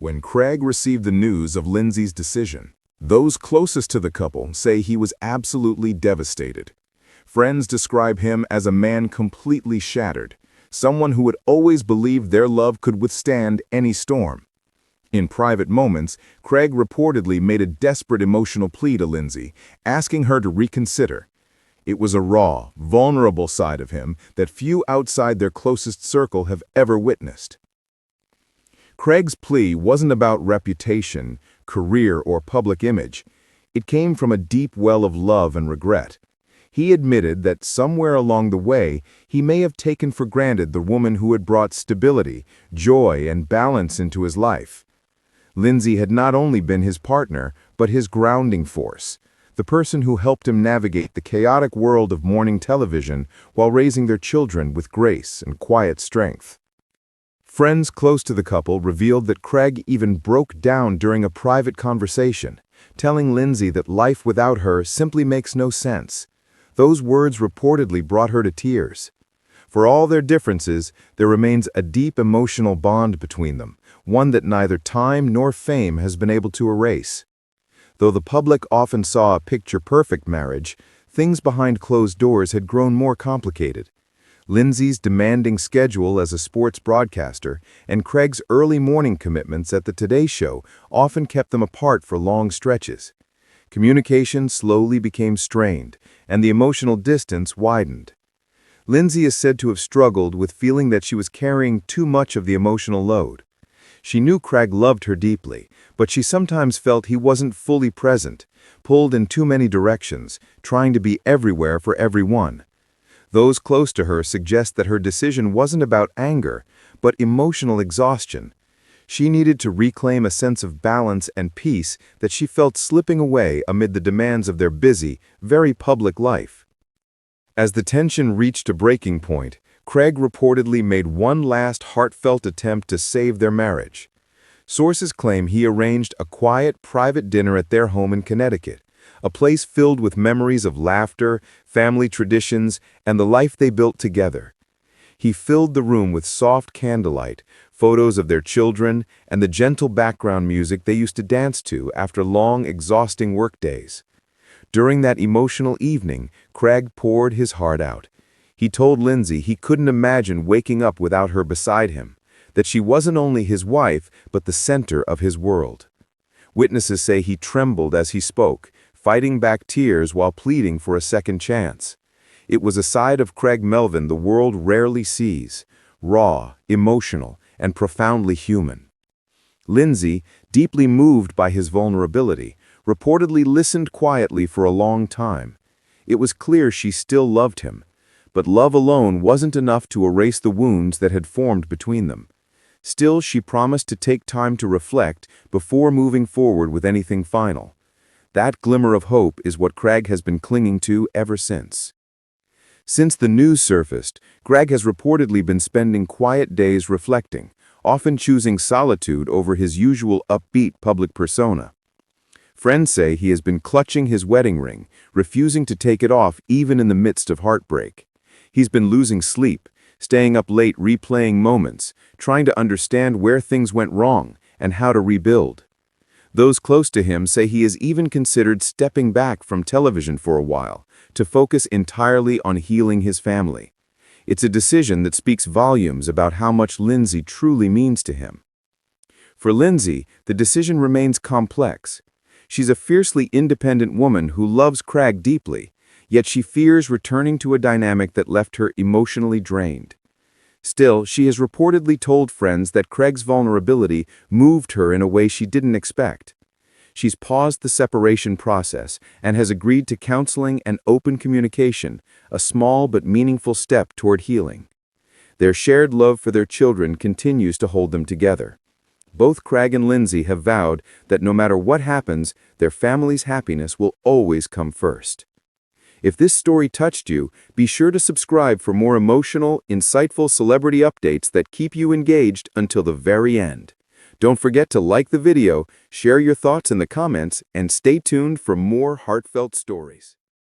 When Craig received the news of Lindsay's decision, those closest to the couple say he was absolutely devastated. Friends describe him as a man completely shattered, someone who had always believed their love could withstand any storm. In private moments, Craig reportedly made a desperate emotional plea to Lindsay, asking her to reconsider. It was a raw, vulnerable side of him that few outside their closest circle have ever witnessed. Craig's plea wasn't about reputation, career, or public image. It came from a deep well of love and regret. He admitted that somewhere along the way, he may have taken for granted the woman who had brought stability, joy, and balance into his life. Lindsay had not only been his partner, but his grounding force, the person who helped him navigate the chaotic world of morning television while raising their children with grace and quiet strength. Friends close to the couple revealed that Craig even broke down during a private conversation, telling Lindsay that life without her simply makes no sense. Those words reportedly brought her to tears. For all their differences, there remains a deep emotional bond between them, one that neither time nor fame has been able to erase. Though the public often saw a picture-perfect marriage, things behind closed doors had grown more complicated. Lindsay's demanding schedule as a sports broadcaster and Craig's early morning commitments at the Today Show often kept them apart for long stretches. Communication slowly became strained, and the emotional distance widened. Lindsay is said to have struggled with feeling that she was carrying too much of the emotional load. She knew Craig loved her deeply, but she sometimes felt he wasn't fully present, pulled in too many directions, trying to be everywhere for everyone. Those close to her suggest that her decision wasn't about anger, but emotional exhaustion. She needed to reclaim a sense of balance and peace that she felt slipping away amid the demands of their busy, very public life. As the tension reached a breaking point, Craig reportedly made one last heartfelt attempt to save their marriage. Sources claim he arranged a quiet, private dinner at their home in Connecticut, a place filled with memories of laughter, family traditions, and the life they built together. He filled the room with soft candlelight, photos of their children, and the gentle background music they used to dance to after long, exhausting workdays. During that emotional evening, Craig poured his heart out. He told Lindsay he couldn't imagine waking up without her beside him, that she wasn't only his wife, but the center of his world. Witnesses say he trembled as he spoke, fighting back tears while pleading for a second chance. It was a side of Craig Melvin the world rarely sees, raw, emotional, and profoundly human. Lindsay, deeply moved by his vulnerability, reportedly listened quietly for a long time. It was clear she still loved him, but love alone wasn't enough to erase the wounds that had formed between them. Still, she promised to take time to reflect before moving forward with anything final. That glimmer of hope is what Craig has been clinging to ever since. Since the news surfaced, Craig has reportedly been spending quiet days reflecting, often choosing solitude over his usual upbeat public persona. Friends say he has been clutching his wedding ring, refusing to take it off even in the midst of heartbreak. He's been losing sleep, staying up late replaying moments, trying to understand where things went wrong and how to rebuild. Those close to him say he has even considered stepping back from television for a while to focus entirely on healing his family. It's a decision that speaks volumes about how much Lindsay truly means to him. For Lindsay, the decision remains complex. She's a fiercely independent woman who loves Craig deeply, yet she fears returning to a dynamic that left her emotionally drained. Still, she has reportedly told friends that Craig's vulnerability moved her in a way she didn't expect. She's paused the separation process and has agreed to counseling and open communication, a small but meaningful step toward healing. Their shared love for their children continues to hold them together. Both Craig and Lindsay have vowed that no matter what happens, their family's happiness will always come first. If this story touched you, be sure to subscribe for more emotional, insightful celebrity updates that keep you engaged until the very end. Don't forget to like the video, share your thoughts in the comments, and stay tuned for more heartfelt stories.